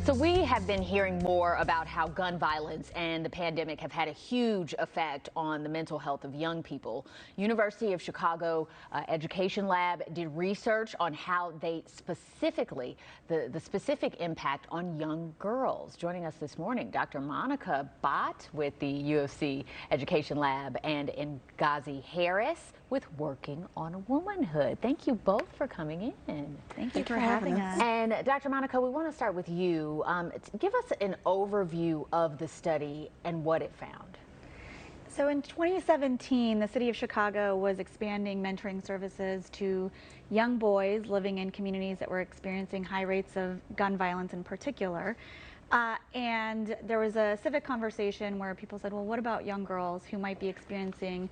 So we have been hearing more about how gun violence and the pandemic have had a huge effect on the mental health of young people. University of Chicago Education Lab did research on how they specifically, the specific impact on young girls. Joining us this morning, Dr. Monica Bott with the UFC Education Lab and Ngazi Harris with Working on Womanhood. Thank you both for coming in. Thank you for having us. And Dr. Monica, we want to start with you. Give us an overview of the study and what it found. So in 2017, the City of Chicago was expanding mentoring services to young boys living in communities that were experiencing high rates of gun violence in particular. And there was a civic conversation where people said, well, what about young girls who might be experiencing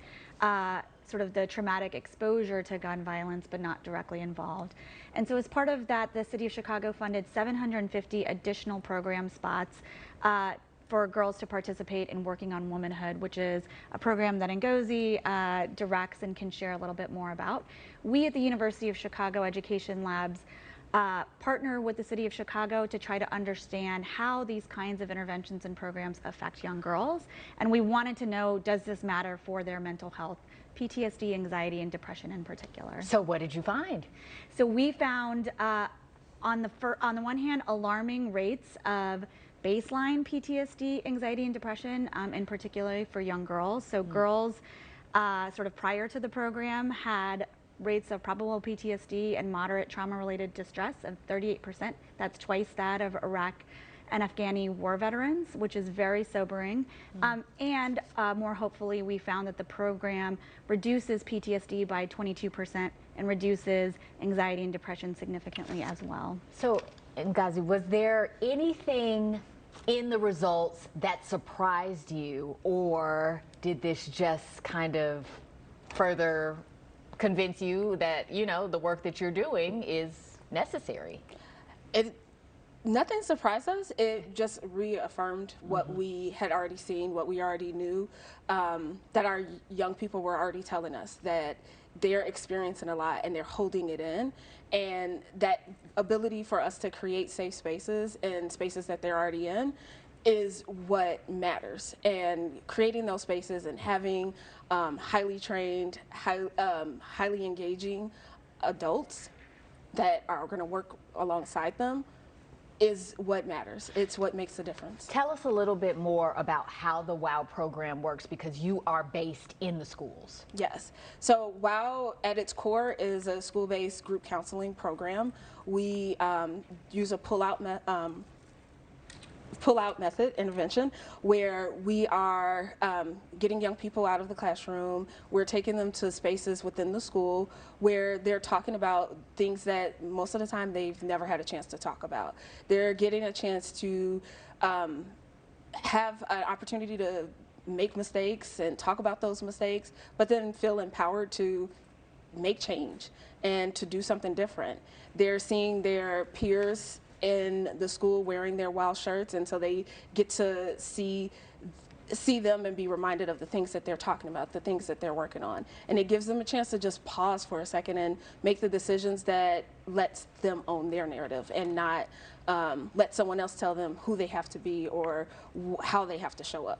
sort of the traumatic exposure to gun violence but not directly involved? And so as part of that, the City of Chicago funded 750 additional program spots for girls to participate in Working on Womanhood, which is a program that Ngozi directs and can share a little bit more about. We at the University of Chicago Education Labs partner with the City of Chicago to try to understand how these kinds of interventions and programs affect young girls. And we wanted to know, does this matter for their mental health, PTSD, anxiety, and depression in particular? So what did you find? So we found, on the one hand, alarming rates of baseline PTSD, anxiety, and depression, in particular for young girls. So girls, sort of prior to the program, had rates of probable PTSD and moderate trauma-related distress of 38%. That's twice that of Iraq and Afghani war veterans, which is very sobering. And more hopefully, we found that the program reduces PTSD by 22% and reduces anxiety and depression significantly as well. So, Ngazi, was there anything in the results that surprised you, or did this just kind of further convince you that, you know, the work that you're doing is necessary? Nothing surprised us. It just reaffirmed what we had already seen, what we already knew, that our young people were already telling us, that they're experiencing a lot and they're holding it in, and that ability for us to create safe spaces and spaces that they're already in is what matters. And creating those spaces and having highly trained, highly engaging adults that are going to work alongside them is what matters. It's what makes a difference. Tell us a little bit more about how the WOW program works, because you are based in the schools. Yes. So WOW at its core is a school-based group counseling program. We use a pull-out method intervention where we are getting young people out of the classroom. We're taking them to spaces within the school where they're talking about things that most of the time they've never had a chance to talk about. They're getting a chance to have an opportunity to make mistakes and talk about those mistakes, but then feel empowered to make change and to do something different. They're seeing their peers in the school wearing their WOW shirts, and so they get to see them and be reminded of the things that they're talking about, the things that they're working on. And it gives them a chance to just pause for a second and make the decisions that lets them own their narrative and not let someone else tell them who they have to be or how they have to show up.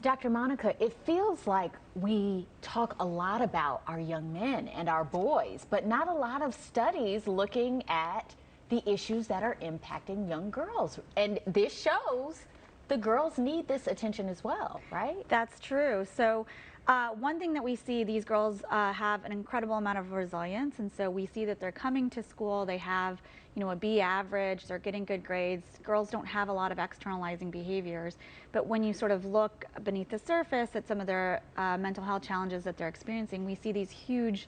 Dr. Monica, it feels like we talk a lot about our young men and our boys, but not a lot of studies looking at the issues that are impacting young girls. And this shows the girls need this attention as well, right? That's true. So one thing that we see, these girls have an incredible amount of resilience, and so we see that they're coming to school, they have, you know, a B average, they're getting good grades. Girls don't have a lot of externalizing behaviors, but when you sort of look beneath the surface at some of their mental health challenges that they're experiencing, we see these huge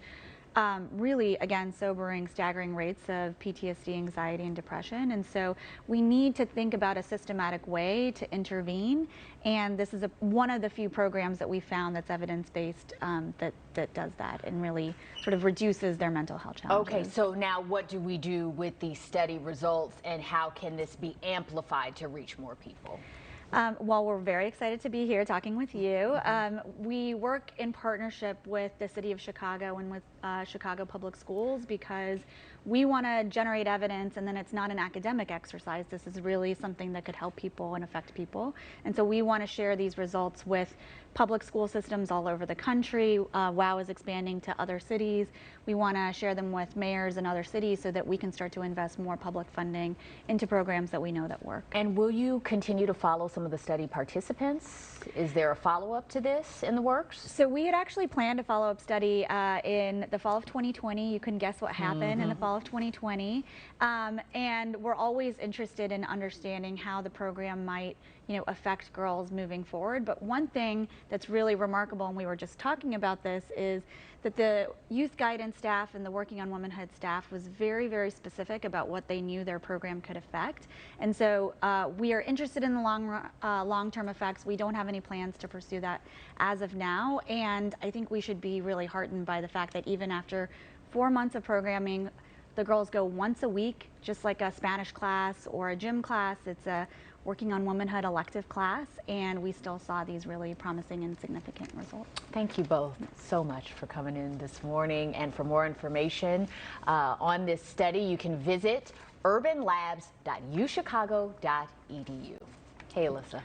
really, again, sobering, staggering rates of PTSD, anxiety, and depression. And so we need to think about a systematic way to intervene. And this is one of the few programs that we found that's evidence-based that does that and really sort of reduces their mental health challenges. Okay, so now what do we do with these study results, and how can this be amplified to reach more people? Well, we're very excited to be here talking with you. We work in partnership with the City of Chicago and with Chicago Public Schools because we want to generate evidence, and then it's not an academic exercise. This is really something that could help people and affect people. And so we want to share these results with public school systems all over the country. WOW is expanding to other cities. We want to share them with mayors in other cities so that we can start to invest more public funding into programs that we know that work. And will you continue to follow some of the study participants? Is there a follow-up to this in the works? So we had actually planned a follow-up study in the fall of 2020. You can guess what happened in the fall of 2020. And we're always interested in understanding how the program might, affect girls moving forward. But one thing that's really remarkable, and we were just talking about this, is that the youth guidance staff and the Working on Womanhood staff was very, very specific about what they knew their program could affect. And so we are interested in the long-term effects. We don't have any plans to pursue that as of now. And I think we should be really heartened by the fact that even after 4 months of programming, the girls go once a week, just like a Spanish class or a gym class. It's a Working on Womanhood elective class, and we still saw these really promising and significant results. Thank you both so much for coming in this morning. And for more information on this study, you can visit urbanlabs.uchicago.edu. Hey, Alyssa.